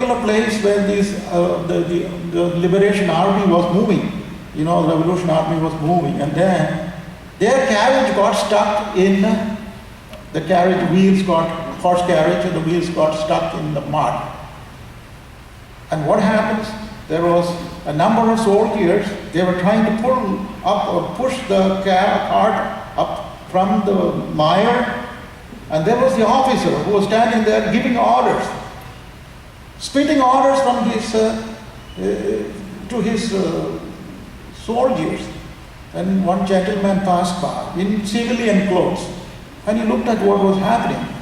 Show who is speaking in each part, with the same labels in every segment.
Speaker 1: particular place where the liberation army was moving. The revolution army was moving, and then their carriage got stuck in the carriage wheels horse carriage, and the wheels got stuck in the mud. And what happens? There was a number of soldiers. They were trying to pull up or push the cart up from the mire, and there was the officer who was standing there giving orders, spitting orders from his to his soldiers. And one gentleman passed by in civilian clothes, and he looked at what was happening.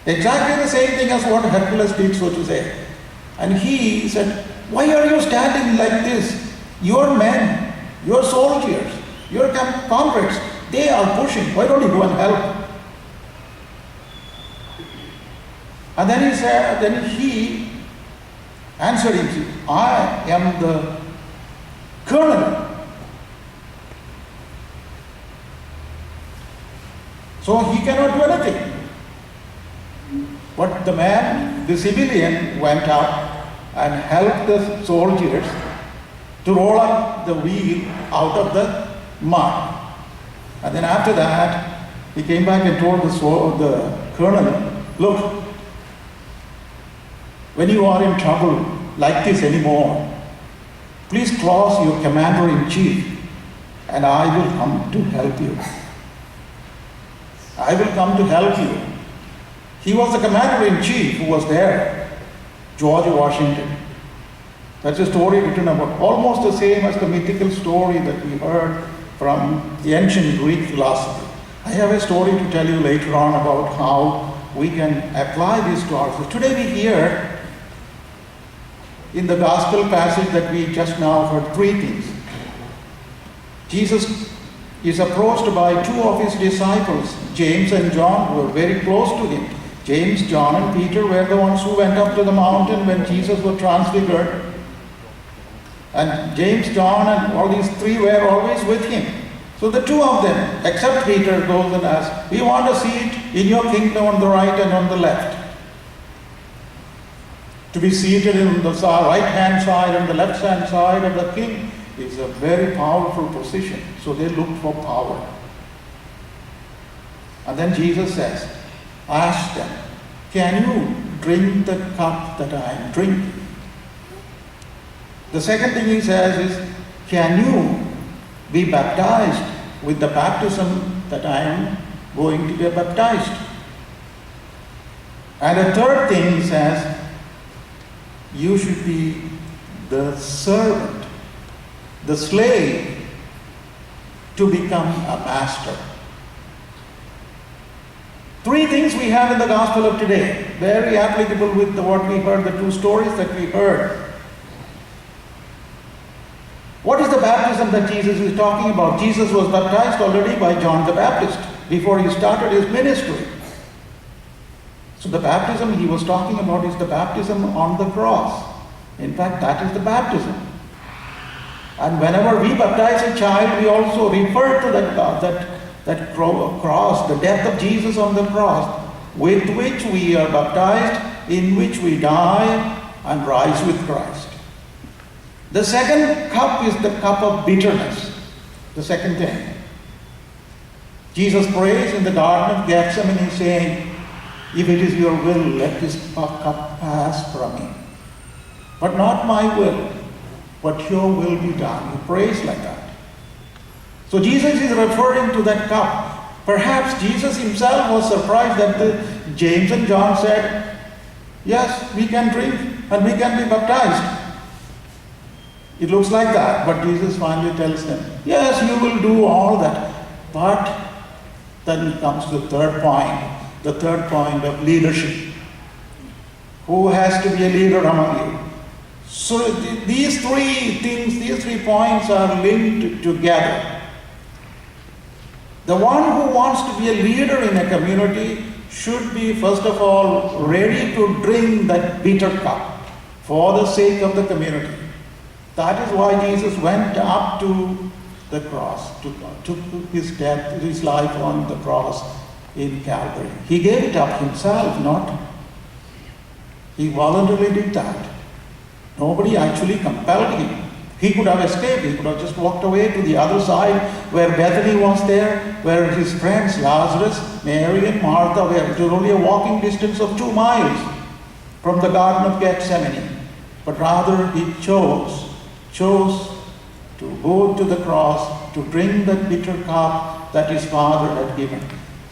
Speaker 1: Exactly the same thing as what Hercules did, so to say. And he said, "Why are you standing like this? Your men, your soldiers, your comrades, they are pushing. Why don't you go and help?" And then he answered him, "I am the colonel." So he cannot do anything. But the man, the civilian, went out and helped the soldiers to roll up the wheel out of the mud. And then after that, he came back and told the colonel, "Look, when you are in trouble like this anymore, please cross your commander-in-chief, and I will come to help you. I will come to help you." He was the commander-in-chief who was there, George Washington. That's a story written about, almost the same as the mythical story that we heard from the ancient Greek philosophy. I have a story to tell you later on about how we can apply this to ourselves. Today we hear in the gospel passage that we just now heard three things. Jesus is approached by two of his disciples, James and John, who were very close to him. James, John, and Peter were the ones who went up to the mountain when Jesus was transfigured. And James, John, and all these three were always with him. So the two of them, except Peter, goes and asks, "We want a seat in your kingdom on the right and on the left." To be seated in the right-hand side and the left-hand side of the king is a very powerful position. So they looked for power. And then Jesus says, "Ask them, can you drink the cup that I am drinking?" The second thing he says is, "Can you be baptized with the baptism that I am going to be baptized?" And the third thing he says, "You should be the servant, the slave, to become a master." Three things we have in the gospel of today, very applicable with what we heard, the two stories that we heard. What is the baptism that Jesus is talking about? Jesus was baptized already by John the Baptist before he started his ministry. So the baptism he was talking about is the baptism on the cross. In fact, that is the baptism. And whenever we baptize a child, we also refer to that cross, the death of Jesus on the cross, with which we are baptized, in which we die and rise with Christ. The second cup is the cup of bitterness. The second thing. Jesus prays in the Garden of Gethsemane saying, "If it is your will, let this cup pass from me. But not my will, but your will be done." He prays like that. So Jesus is referring to that cup. Perhaps Jesus himself was surprised that James and John said, "Yes, we can drink and we can be baptized." It looks like that, but Jesus finally tells them, "Yes, you will do all that." But then comes the third point of leadership. Who has to be a leader among you? So these three things, these 3 points are linked together. The one who wants to be a leader in a community should be, first of all, ready to drink that bitter cup for the sake of the community. That is why Jesus went up to the cross, took his death, his life on the cross in Calvary. He gave it up himself, not He voluntarily did that. Nobody actually compelled him. He could have escaped. He could have just walked away to the other side where Bethany was there, where his friends Lazarus, Mary and Martha were. It was only a walking distance of 2 miles from the Garden of Gethsemane. But rather he chose to go to the cross, to drink that bitter cup that his Father had given.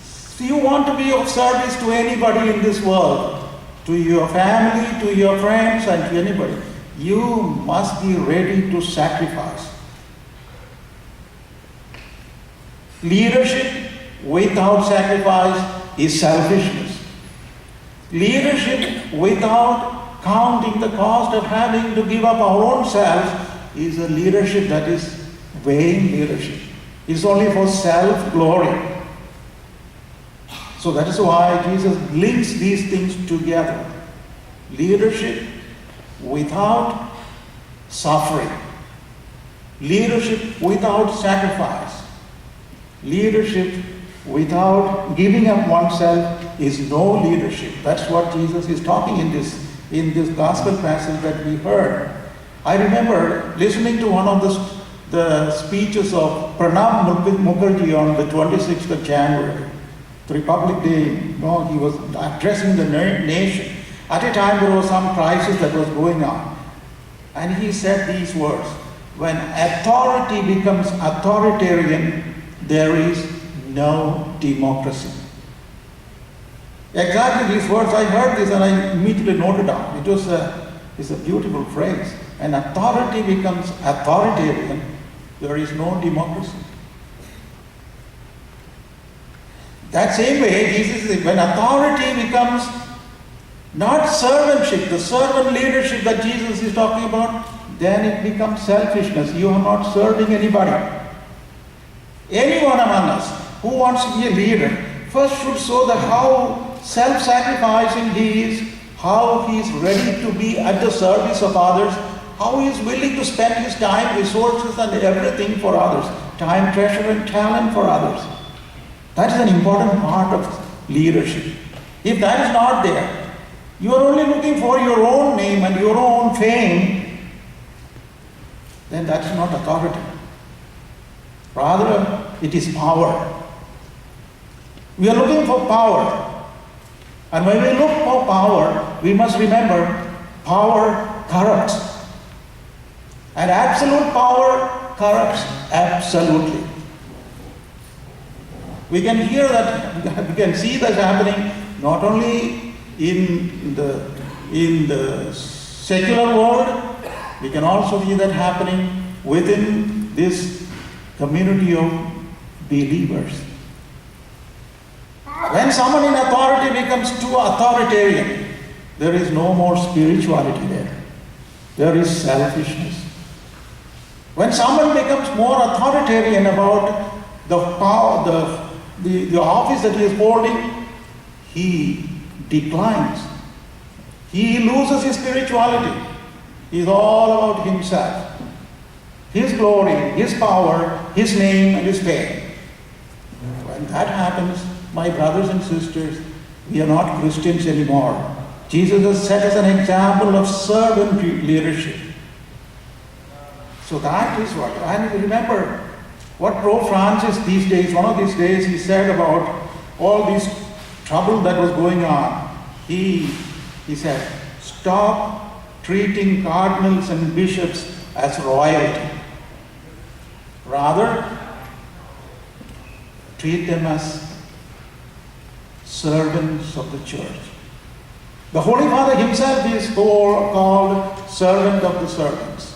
Speaker 1: So you want to be of service to anybody in this world, to your family, to your friends, and to anybody. You must be ready to sacrifice. Leadership without sacrifice is selfishness. Leadership without counting the cost of having to give up our own selves is a leadership that is vain leadership. It's only for self-glory. So that is why Jesus links these things together. Leadership without suffering. Leadership without sacrifice. Leadership without giving up oneself is no leadership. That's what Jesus is talking in this gospel passage that we heard. I remember listening to one of the speeches of Pranab Mukherjee on the 26th of January, the Republic Day. He was addressing the nation. At a time there was some crisis that was going on. And he said these words: when authority becomes authoritarian, there is no democracy. Exactly these words, I heard this and I immediately noted down. It's a beautiful phrase. When authority becomes authoritarian, there is no democracy. That same way, Jesus says, when authority becomes not servantship, the servant leadership that Jesus is talking about, then it becomes selfishness. You are not serving anybody. Anyone among us who wants to be a leader first should show how self-sacrificing he is, how he is ready to be at the service of others, how he is willing to spend his time, resources and everything for others. Time, treasure and talent for others. That is an important part of leadership. If that is not there, you are only looking for your own name and your own fame, then that is not authority. Rather, it is power. We are looking for power. And when we look for power, we must remember power corrupts. And absolute power corrupts absolutely. We can hear that, we can see that happening not only in the secular world, we can also see that happening within this community of believers. When someone in authority becomes too authoritarian, there is no more spirituality there. There is selfishness. When someone becomes more authoritarian about the power, the office that he is holding, he declines. He loses his spirituality. He is all about himself, his glory, his power, his name and his fame. When that happens, my brothers and sisters, we are not Christians anymore. Jesus has set us an example of servant leadership. So that is what, and remember what Pope Francis these days, one of these days, he said about all this trouble that was going on. He said, stop treating cardinals and bishops as royalty. Rather, treat them as servants of the church. The Holy Father himself is called servant of the servants.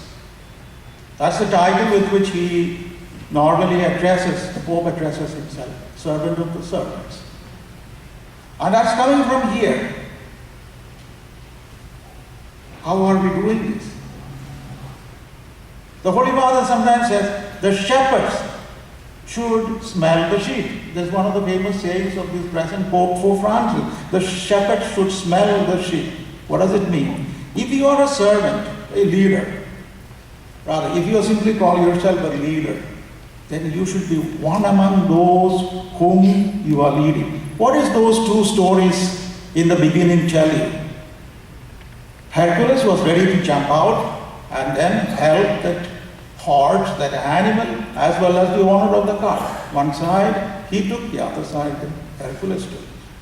Speaker 1: That's the title with which he normally addresses, the Pope addresses himself, servant of the servants. And that's coming from here. How are we doing this? The Holy Father sometimes says, the shepherds should smell the sheep. That's one of the famous sayings of this present Pope Francis. The shepherds should smell the sheep. What does it mean? If you are a servant, a leader, rather, if you simply call yourself a leader, then you should be one among those whom you are leading. What is those two stories in the beginning tell you? Hercules was ready to jump out and then help that horse, that animal, as well as the owner of the cart. One side he took, the other side Hercules took.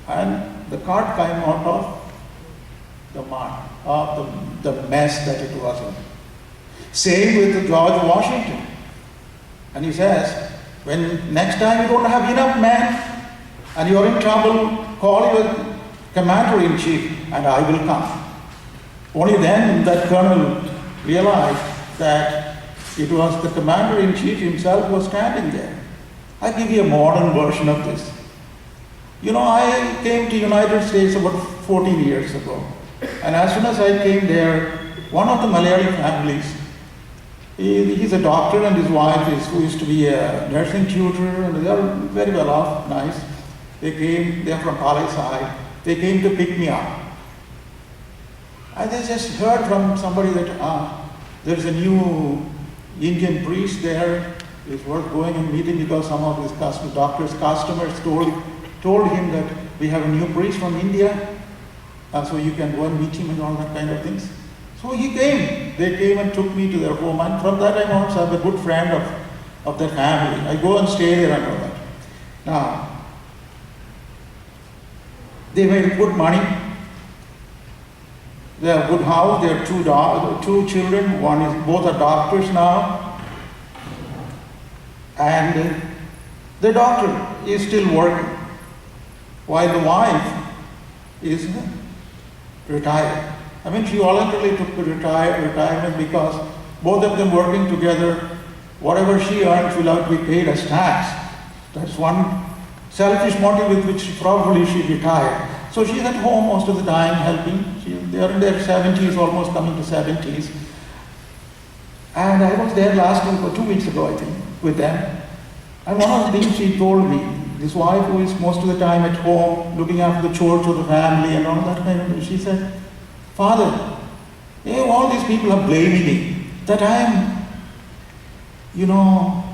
Speaker 1: And the cart came out of the mud, of the mess that it was in. Same with George Washington. And he says, when next time you don't have enough men and you're in trouble, call your commander-in-chief and I will come. Only then that colonel realized that it was the commander-in-chief himself was standing there. I give you a modern version of this. You know, I came to United States about 14 years ago. And as soon as I came there, one of the Malayali families, he's a doctor and his wife who used to be a nursing tutor, and they are very well off, nice. They're from Pali side. They came to pick me up. I just heard from somebody that there's a new Indian priest there. It's worth going and meeting because some of his doctor's customers told him that we have a new priest from India, so you can go and meet him and all that kind of things. So he came. They came and took me to their home, and from that time on, I'm a good friend of their family. I go and stay there and all that. Now, they made good money. They have a good house. They have two children. Both are doctors now. And the doctor is still working, while the wife is retired. I mean, she voluntarily took the retirement because both of them working together, whatever she earns will have to be paid as tax. That's one selfish motive with which probably she retired. So she's at home most of the time helping. They are in their 70s, almost coming to 70s. And I was there last week or 2 weeks ago, I think, with them. And one of the things she told me, this wife who is most of the time at home, looking after the chores of the family and all that kind of thing, she said, Father, all these people are blaming me that I am,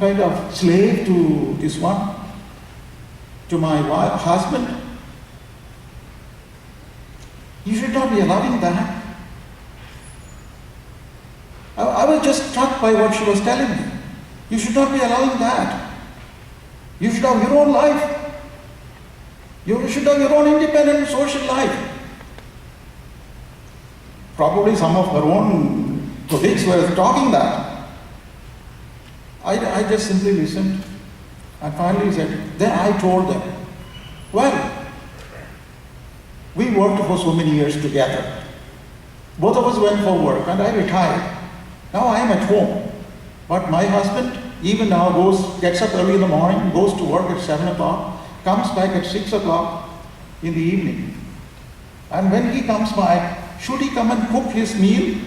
Speaker 1: kind of slave to this one, to my husband. You should not be allowing that. I was just struck by what she was telling me. You should not be allowing that. You should have your own life. You should have your own independent social life. Probably some of her own colleagues were talking that. I just simply listened and finally said, then I told them, well, we worked for so many years together. Both of us went for work and I retired. Now I am at home. But my husband even now gets up early in the morning, goes to work at 7 o'clock, comes back at 6 o'clock in the evening. And when he comes back, should he come and cook his meal?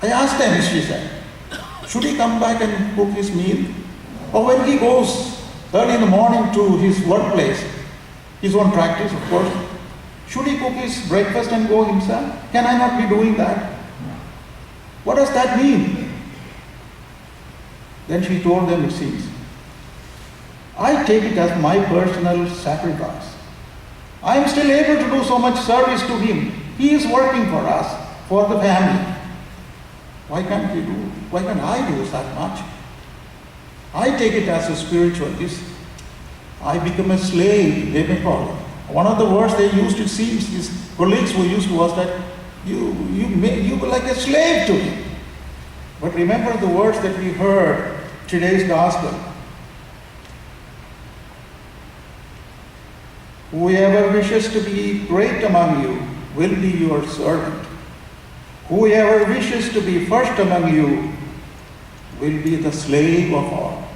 Speaker 1: I asked him, she said, should he come back and cook his meal? Or when he goes early in the morning to his workplace, his own practice, of course, should he cook his breakfast and go himself? Can I not be doing that? What does that mean? Then she told them, it seems, I take it as my personal sacrifice. I am still able to do so much service to him. He is working for us, for the family. Why can't I do that much? I take it as a spiritual. I become a slave, they may call it. One of the words they used, it seems, his colleagues who used was that you were like a slave to him. But remember the words that we heard today's gospel. Whoever wishes to be great among you will be your servant. Whoever wishes to be first among you will be the slave of all.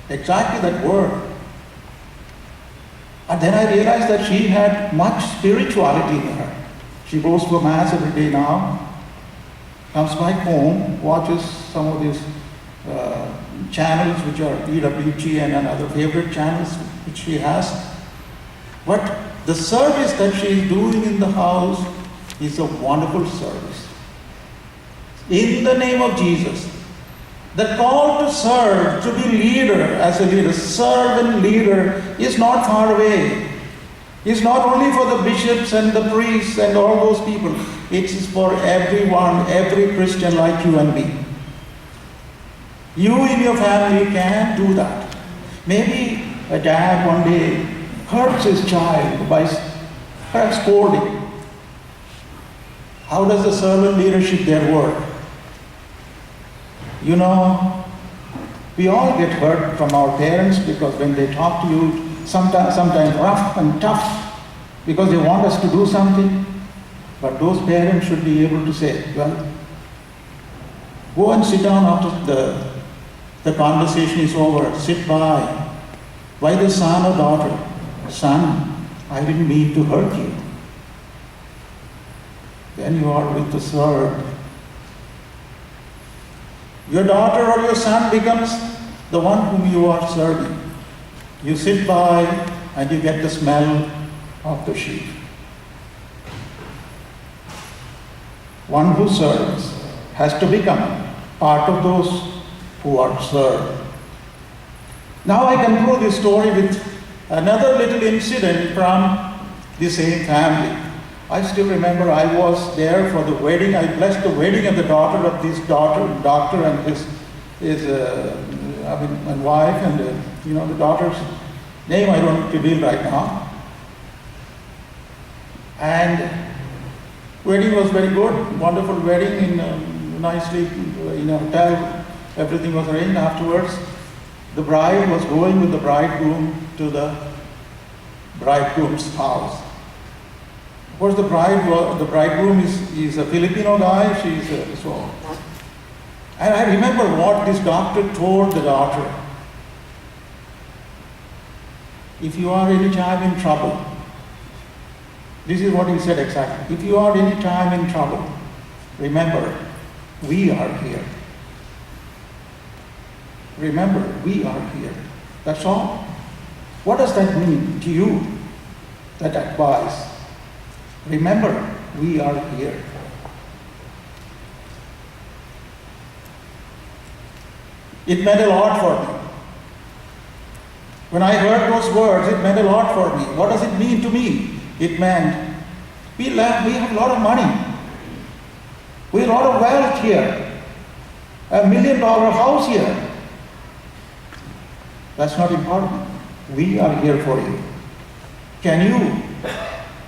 Speaker 1: Exactly that word. And then I realized that she had much spirituality in her. She goes to Mass every day now, comes back home, watches some of these channels which are EWTN and other favorite channels which she has. But the service that she is doing in the house is a wonderful service. In the name of Jesus, the call to serve, to be leader as a leader, servant leader is not far away. It's not only for the bishops and the priests and all those people. It is for everyone, every Christian like you and me. You in your family can do that. Maybe a dad one day hurts his child by perhaps scolding. How does the servant leadership there work? You know, we all get hurt from our parents because when they talk to you, sometimes rough and tough, because they want us to do something. But those parents should be able to say, well, go and sit down after the conversation is over. Sit by the son or daughter. Son, I didn't mean to hurt you. Then you are with the served. Your daughter or your son becomes the one whom you are serving. You sit by and you get the smell of the sheep. One who serves has to become part of those who are served. Now I conclude this story with another little incident from the same family. I still remember I was there for the wedding. I blessed the wedding of the daughter of this doctor and his wife, and the daughter's name I don't reveal right now. And wedding was very good, wonderful wedding nicely in a hotel. Everything was arranged. Afterwards, the bride was going with the bridegroom to the bridegroom's house. Of course, the bridegroom is a Filipino guy. And I remember what this doctor told the daughter. If you are any time in trouble, this is what he said exactly. If you are any time in trouble, remember, we are here. Remember, we are here. That's all. What does that mean to you, that advice? Remember, we are here. It meant a lot for me. When I heard those words, it meant a lot for me. What does it mean to me? It meant we have a lot of money. We have a lot of wealth here. $1 million house here. That's not important. We are here for you. Can you,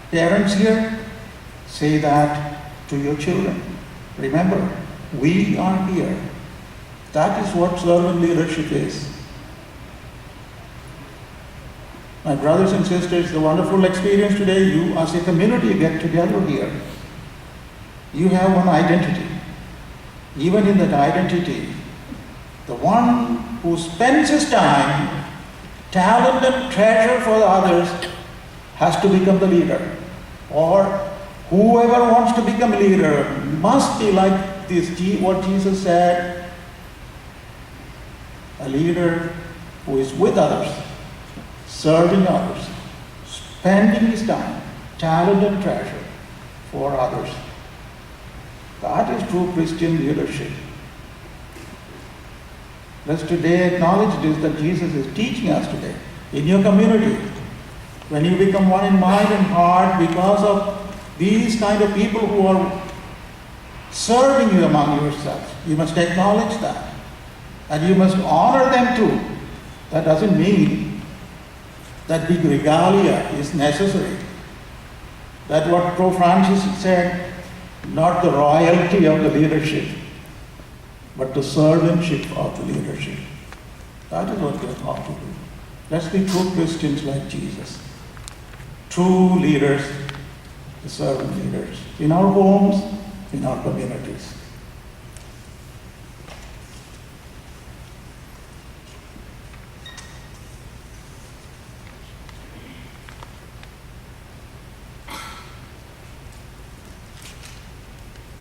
Speaker 1: parents here, say that to your children? Remember, we are here. That is what servant leadership is. My brothers and sisters, the wonderful experience today, you as a community get together here. You have one identity. Even in that identity, the one who spends his time, talent and treasure for the others has to become the leader. Or whoever wants to become a leader must be like this, what Jesus said, a leader who is with others, serving others, spending his time, talent and treasure for others. That is true Christian leadership. Let's today acknowledge this, that Jesus is teaching us today. In your community, when you become one in mind and heart because of these kind of people who are serving you among yourselves, you must acknowledge that. And you must honor them too. That doesn't mean that big regalia is necessary. That what Pope Francis said, not the royalty of the leadership, but the servantship of the leadership. That is what we are called to do. Let's be true Christians like Jesus. True leaders, the servant leaders, in our homes, in our communities.